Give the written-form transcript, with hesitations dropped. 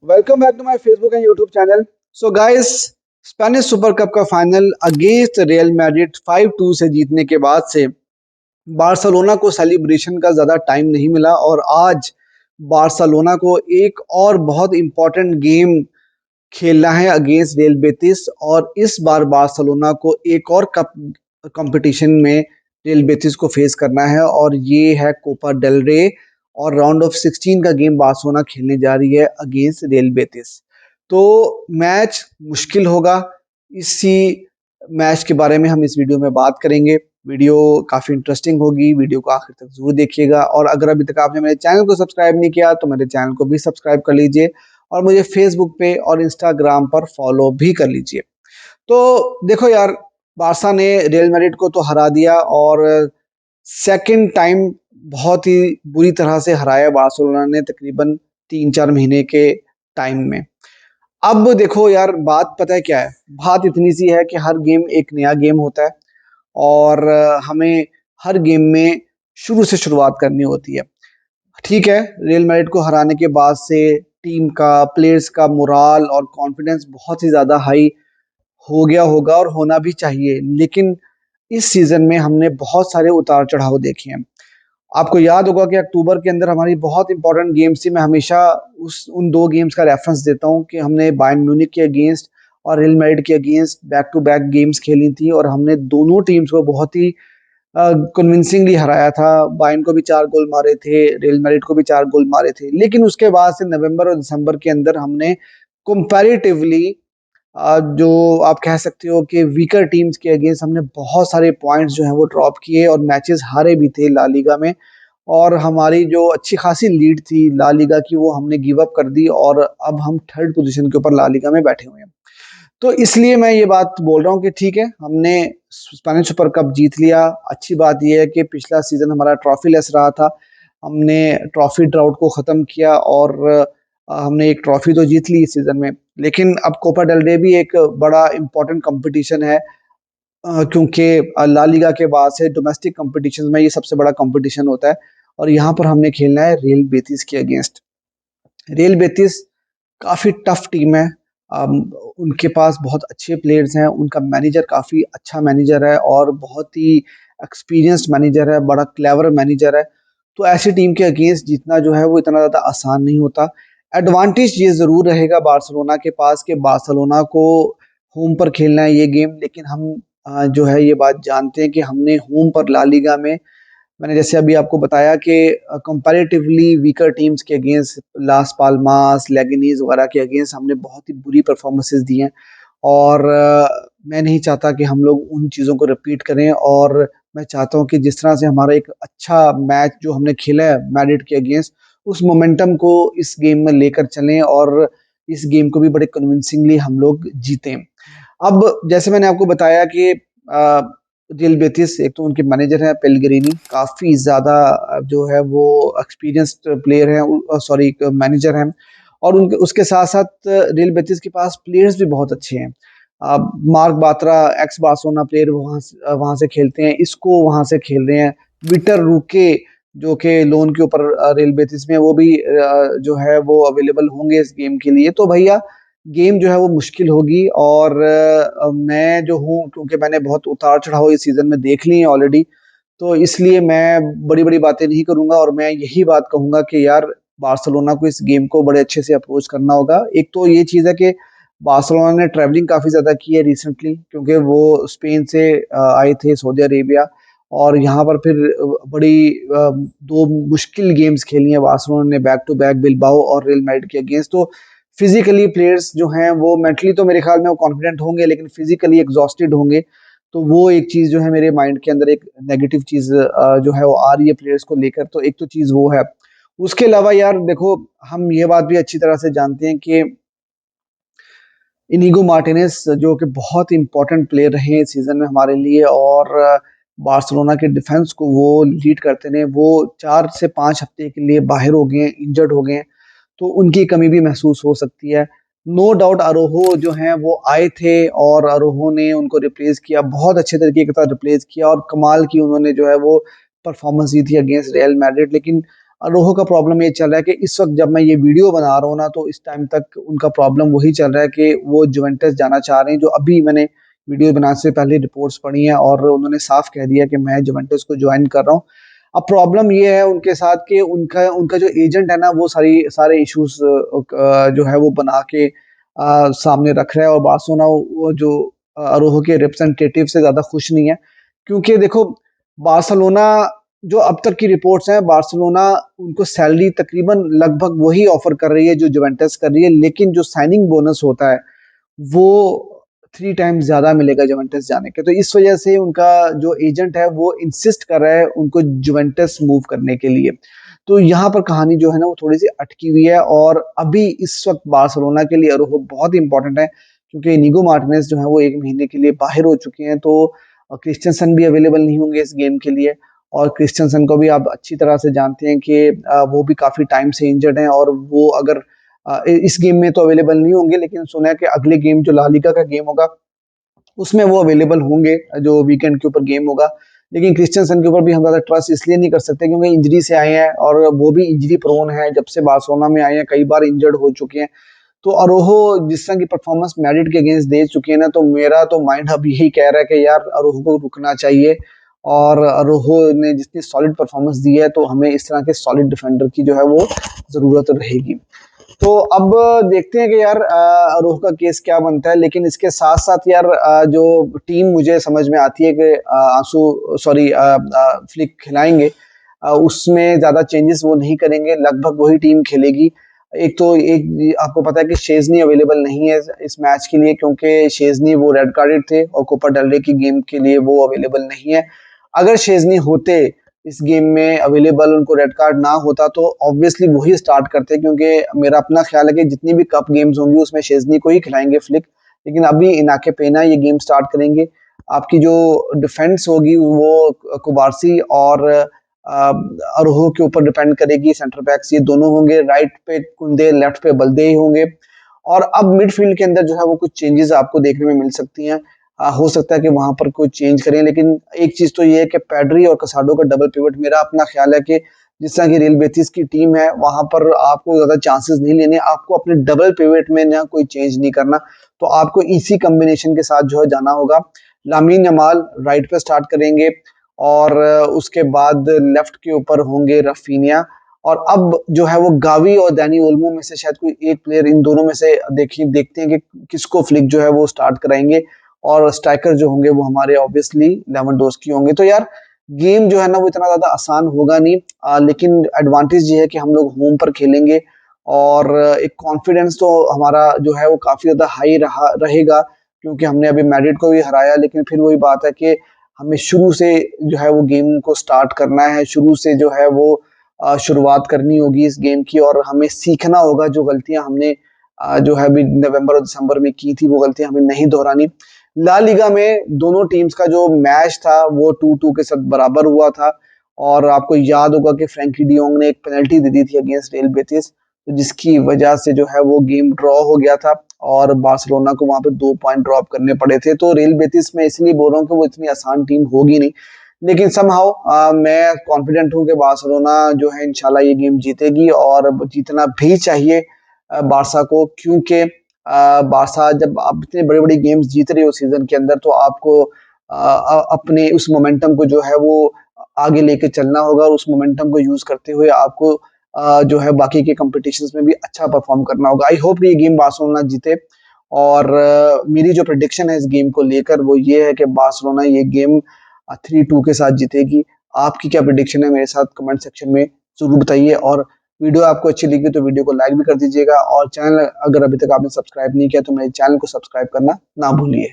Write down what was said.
Welcome back to my Facebook and YouTube channel. So guys, Spanish super cup का final against real Madrid 5-2 से जीतने के बाद से बार्सिलोना को सेलिब्रेशन का ज़्यादा टाइम नहीं मिला और आज बार्सिलोना को एक और बहुत इम्पोर्टेंट गेम खेलना है अगेंस्ट रियल बेटिस। और इस बार बार्सिलोना को एक और कप कंपटीशन में रियल बेटिस को फेस करना है और ये है कोपा डेल रे। और राउंड ऑफ 16 का गेम बार्सिलोना खेलने जा रही है अगेंस्ट रियल बेटिस। तो मैच मुश्किल होगा। इसी मैच के बारे में हम इस वीडियो में बात करेंगे। वीडियो काफ़ी इंटरेस्टिंग होगी, वीडियो को आखिर तक जरूर देखिएगा। और अगर अभी तक आपने मेरे चैनल को सब्सक्राइब नहीं किया तो मेरे चैनल को भी सब्सक्राइब कर लीजिए और मुझे फेसबुक पे और इंस्टाग्राम पर फॉलो भी कर लीजिए। तो देखो यार, बारसा ने रियल मैड्रिड को तो हरा दिया और सेकंड टाइम बहुत ही बुरी तरह से हराया बार्सिलोना ने तकरीबन 3-4 महीने के टाइम में। अब देखो यार, बात पता है क्या है? बात इतनी सी है कि हर गेम एक नया गेम होता है और हमें हर गेम में शुरू से शुरुआत करनी होती है। ठीक है, रियल मैड्रिड को हराने के बाद से टीम का, प्लेयर्स का मोराल और कॉन्फिडेंस बहुत ही ज़्यादा हाई हो गया होगा और होना भी चाहिए। लेकिन इस सीज़न में हमने बहुत सारे उतार-चढ़ाव देखे हैं। आपको याद होगा कि अक्टूबर के अंदर हमारी बहुत इंपॉर्टेंट गेम्स थी। मैं हमेशा उस उन 2 गेम्स का रेफरेंस देता हूँ कि हमने बायर्न म्यूनिख के अगेंस्ट और रियल मैड्रिड के against back to back games खेली थी और हमने दोनों टीम्स को बहुत ही कन्विंसिंगली हराया था। बायर्न को भी 4 गोल मारे थे, रियल मैड्रिड को भी 4 गोल मारे थे। लेकिन उसके बाद से नवंबर और दिसंबर के अंदर हमने कंपैरेटिवली जो आप कह सकते हो कि वीकर टीम्स के अगेंस्ट हमने बहुत सारे पॉइंट्स जो हैं वो ड्रॉप किए और मैचेस हारे भी थे ला लीगा में। और हमारी जो अच्छी खासी लीड थी ला लीगा की वो हमने गिव अप कर दी और अब हम थर्ड पोजीशन के ऊपर ला लीगा में बैठे हुए हैं। तो इसलिए मैं ये बात बोल रहा हूँ कि ठीक है, हमने स्पेनिश सुपर कप जीत लिया। अच्छी बात ये है कि पिछला सीजन हमारा ट्रॉफी लेस रहा था। हमने ट्रॉफी ड्राउट को ख़त्म किया और हमने एक ट्रॉफी तो जीत ली इस सीजन में। लेकिन अब कोपा डेल रे भी एक बड़ा इम्पोर्टेंट कंपटीशन है, क्योंकि ला लीगा के बाद से डोमेस्टिक कंपटीशन में ये सबसे बड़ा कंपटीशन होता है और यहाँ पर हमने खेलना है रियल बेटिस के अगेंस्ट। रियल बेटिस काफ़ी टफ टीम है। उनके पास बहुत अच्छे प्लेयर्स हैं, उनका मैनेजर काफ़ी अच्छा मैनेजर है और बहुत ही एक्सपीरियंस्ड मैनेजर है, बड़ा क्लेवर मैनेजर है। तो ऐसी टीम के अगेंस्ट जीतना जो है वो इतना ज़्यादा आसान नहीं होता। एडवांटेज ये ज़रूर रहेगा बार्सिलोना के पास कि बार्सिलोना को होम पर खेलना है ये गेम। लेकिन हम जो है ये बात जानते हैं कि हमने होम पर ला लीगा में, मैंने जैसे अभी आपको बताया कि कंपैरेटिवली वीकर टीम्स के अगेंस्ट लास पाल्मास, लेगिनीज वगैरह के अगेंस्ट हमने बहुत ही बुरी परफॉर्मेंसेस दी हैं। और मैं नहीं चाहता कि हम लोग उन चीज़ों को रिपीट करें और मैं चाहता हूँ कि जिस तरह से हमारा एक अच्छा मैच जो हमने खेला है मैड्रिड के अगेंस्ट, उस मोमेंटम को इस गेम में लेकर चलें और इस गेम को भी बड़े कन्विंसिंगली हम लोग जीतें। अब जैसे मैंने आपको बताया कि रियल बेटिस, एक तो उनके मैनेजर हैं पेल्ग्रिनी, काफ़ी ज़्यादा जो है वो एक्सपीरियंस्ड प्लेयर हैं, सॉरी मैनेजर हैं। और उनके उसके साथ-साथ रियल बेटिस के पास प्लेयर्स भी बहुत अच्छे हैं। Mark Batra x Barcelona player वहाँ से खेलते हैं, इसको वहाँ से खेल रहे हैं। विक्टर रूके जो कि लोन के ऊपर रियल बेटिस में, वो भी जो है वो अवेलेबल होंगे इस गेम के लिए। तो भैया गेम जो है वो मुश्किल होगी और मैं जो हूँ, क्योंकि मैंने बहुत उतार-चढ़ाव इस सीज़न में देख लिए हैं ऑलरेडी, तो इसलिए मैं बड़ी-बड़ी बातें नहीं करूँगा और मैं यही बात कहूँगा कि यार बार्सिलोना को इस गेम को बड़े अच्छे से अप्रोच करना होगा। एक तो ये चीज़ है कि बार्सिलोना ने ट्रैवलिंग काफ़ी ज़्यादा की है रिसेंटली, क्योंकि वो स्पेन से आए थे सऊदी अरेबिया और यहाँ पर फिर बड़ी 2 मुश्किल गेम्स खेली हैं बार्सिलोना ने बैक टू बैक, बिलबाओ और रियल मैड्रिड के अगेंस्ट। तो फिजिकली प्लेयर्स जो हैं वो मेंटली तो मेरे ख्याल में वो कॉन्फिडेंट होंगे लेकिन फिजिकली एग्जॉस्टेड होंगे। तो वो एक चीज़ जो है मेरे माइंड के अंदर एक नेगेटिव चीज़ जो है वो आ रही है प्लेयर्स को लेकर। तो एक तो चीज़ वो है। उसके अलावा यार देखो, हम ये बात भी अच्छी तरह से जानते हैं कि इनिगो मार्टिनेज जो कि बहुत इंपॉर्टेंट प्लेयर रहे हैं इस सीज़न में हमारे लिए और बार्सिलोना के डिफेंस को वो लीड करते रहे। वो 4 से 5 हफ्ते के लिए बाहर हो गए हैं, इंजर्ड हो गए हैं। तो उनकी कमी भी महसूस हो सकती है। नो डाउट अरोहो जो हैं वो आए थे और अरोहो ने उनको रिप्लेस किया, बहुत अच्छे तरीके के साथ रिप्लेस किया और कमाल की उन्होंने जो है वो परफॉर्मेंस दी थी अगेंस्ट रियल मैड्रिड। लेकिन रोहो का प्रॉब्लम ये चल रहा है कि इस वक्त जब मैं ये वीडियो बना रहा हूँ ना, तो इस टाइम तक उनका प्रॉब्लम वही चल रहा है कि वो जुवेंटस जाना चाह रहे हैं। जो अभी मैंने वीडियो बनाने से पहले रिपोर्ट्स पढ़ी हैं और उन्होंने साफ कह दिया कि मैं जुवेंटस को ज्वाइन कर रहा हूँ। अब प्रॉब्लम ये है उनके साथ कि उनका उनका जो एजेंट है ना, वो सारे इश्यूज जो है वो बना के सामने रख रहा है, और बार्सिलोना वो जो रोहो के रिप्रेजेंटेटिव से ज्यादा खुश नहीं है। क्योंकि देखो, बार्सिलोना जो अब तक की रिपोर्ट्स हैं, बार्सिलोना उनको सैलरी तकरीबन लगभग वही ऑफर कर रही है जो जुवेंटस कर रही है, लेकिन जो साइनिंग बोनस होता है वो 3 टाइम्स ज़्यादा मिलेगा जुवेंटस जाने के। तो इस वजह से उनका जो एजेंट है वो इंसिस्ट कर रहा है उनको जुवेंटस मूव करने के लिए। तो यहाँ पर कहानी जो है ना वो थोड़ी-सी अटकी हुई है, और अभी इस वक्त बार्सिलोना के लिए अरोहो बहुत इंपॉर्टेंट है, क्योंकि इनिगो मार्टिनेज जो है वो 1 महीने के लिए बाहर हो चुके हैं। तो क्रिस्टियनसन भी अवेलेबल नहीं होंगे इस गेम के लिए, और क्रिस्टियनसन को भी आप अच्छी तरह से जानते हैं कि वो भी काफ़ी टाइम से इंजर्ड हैं, और वो अगर इस गेम में तो अवेलेबल नहीं होंगे, लेकिन सुना है कि अगले गेम जो ला लीगा का गेम होगा उसमें वो अवेलेबल होंगे, जो वीकेंड के ऊपर गेम होगा। लेकिन क्रिस्टियनसन के ऊपर भी हम ज़्यादा ट्रस्ट इसलिए नहीं कर सकते क्योंकि इंजरी से आए हैं, और वो भी इंजरी प्रोन है। जब से बार्सिलोना में आए हैं कई बार इंजर्ड हो चुके हैं। तो अरोहो जिस तरह की परफॉर्मेंस मैड्रिड के अगेंस्ट दे चुके हैं ना, तो मेरा तो माइंड अब यही कह रहा है कि यार अरोहो को रुकना चाहिए। और अरोहो ने जितनी सॉलिड परफॉर्मेंस दी है, तो हमें इस तरह के सॉलिड डिफेंडर की जो है वो ज़रूरत रहेगी। तो अब देखते हैं कि यार रूह का केस क्या बनता है। लेकिन इसके साथ साथ यार जो टीम मुझे समझ में आती है कि आंसू सॉरी फ्लिक खिलाएंगे, उसमें ज़्यादा चेंजेस वो नहीं करेंगे, लगभग वही टीम खेलेगी। एक आपको पता है कि शेजनी अवेलेबल नहीं है इस मैच के लिए, क्योंकि शेजनी वो रेड कार्डेड थे और कोपा डेल रे की गेम के लिए वो अवेलेबल नहीं है। अगर शेजनी होते इस गेम में अवेलेबल, उनको रेड कार्ड ना होता, तो ऑब्वियसली वही स्टार्ट करते, क्योंकि मेरा अपना ख्याल है कि जितनी भी कप गेम्स होंगी उसमें शेजनी को ही खिलाएंगे फ्लिक। लेकिन अभी इनाके पेना ये गेम स्टार्ट करेंगे। आपकी जो डिफेंस होगी वो कुबारसी और अरोहो के ऊपर डिपेंड करेगी। सेंटर बैक्स ये दोनों होंगे, राइट पे कुंदे, लेफ्ट पे बल्दे ही होंगे। और अब मिडफील्ड के अंदर जो है वो कुछ चेंजेस आपको देखने में मिल सकती हैं। हो सकता है कि वहां पर कोई चेंज करें, लेकिन एक चीज तो ये है कि पैड्री और कसाडो का डबल पिवट, मेरा अपना ख्याल है कि जिस तरह की रियल बेटिस की टीम है वहां पर आपको ज्यादा चांसेस नहीं लेने, आपको अपने डबल पिवट में ना कोई चेंज नहीं करना। तो आपको इसी कॉम्बिनेशन के साथ जो है जाना होगा। लामीन यमाल राइट पे स्टार्ट करेंगे, और उसके बाद लेफ्ट के ऊपर होंगे रफीनिया। और अब जो है वो गावी और डैनी ओल्मो में से शायद कोई एक प्लेयर, इन दोनों में से देखते हैं कि किसको फ्लिक जो है वो स्टार्ट कराएंगे। और स्ट्राइकर जो होंगे वो हमारे ऑब्वियसली लेवेंडोस्की होंगे। तो यार गेम जो है ना वो इतना ज्यादा आसान होगा नहीं, लेकिन एडवांटेज ये है कि हम लोग होम पर खेलेंगे, और एक कॉन्फिडेंस तो हमारा जो है वो काफी ज्यादा हाई रहेगा, क्योंकि हमने अभी मैड्रिड को भी हराया। लेकिन फिर वही बात है कि हमें शुरू से जो है वो गेम को स्टार्ट करना है, शुरू से जो है वो शुरुआत करनी होगी इस गेम की, और हमें सीखना होगा जो गलतियां हमने जो है अभी नवंबर और दिसंबर में की थी, वो गलतियां हमें नहीं दोहरानी। ला लीगा में दोनों टीम्स का जो मैच था वो 2-2 के साथ बराबर हुआ था, और आपको याद होगा कि फ्रैंकी डियोंग ने एक पेनल्टी दे दी थी अगेंस्ट रियल बेटिस, तो जिसकी वजह से जो है वो गेम ड्रॉ हो गया था, और बार्सिलोना को वहां पे 2 पॉइंट ड्रॉप करने पड़े थे। तो रियल बेटिस में इसलिए बोल रहा हूँ कि वो इतनी आसान टीम होगी नहीं, लेकिन समहाउ मैं कॉन्फिडेंट हूँ कि बार्सिलोना जो है इंशाल्लाह ये गेम जीतेगी, और जीतना भी चाहिए बारसा को, क्योंकि बारसा जब आप इतने बड़े-बड़े गेम्स जीत रहे हो सीजन के अंदर, तो आपको अपने उस मोमेंटम को जो है वो आगे लेके चलना होगा, और उस मोमेंटम को यूज करते हुए आपको जो है बाकी के कॉम्पिटिशन्स में भी अच्छा परफॉर्म करना होगा। आई होप ये गेम बार्सिलोना जीते, और मेरी जो प्रेडिक्शन है इस गेम को लेकर वो ये है कि बार्सिलोना ये गेम 3-2 के साथ जीतेगी। आपकी क्या प्रेडिक्शन है मेरे साथ कमेंट सेक्शन में जरूर बताइए, और वीडियो आपको अच्छी लगी तो वीडियो को लाइक भी कर दीजिएगा, और चैनल अगर अभी तक आपने सब्सक्राइब नहीं किया तो मेरे चैनल को सब्सक्राइब करना ना भूलिए।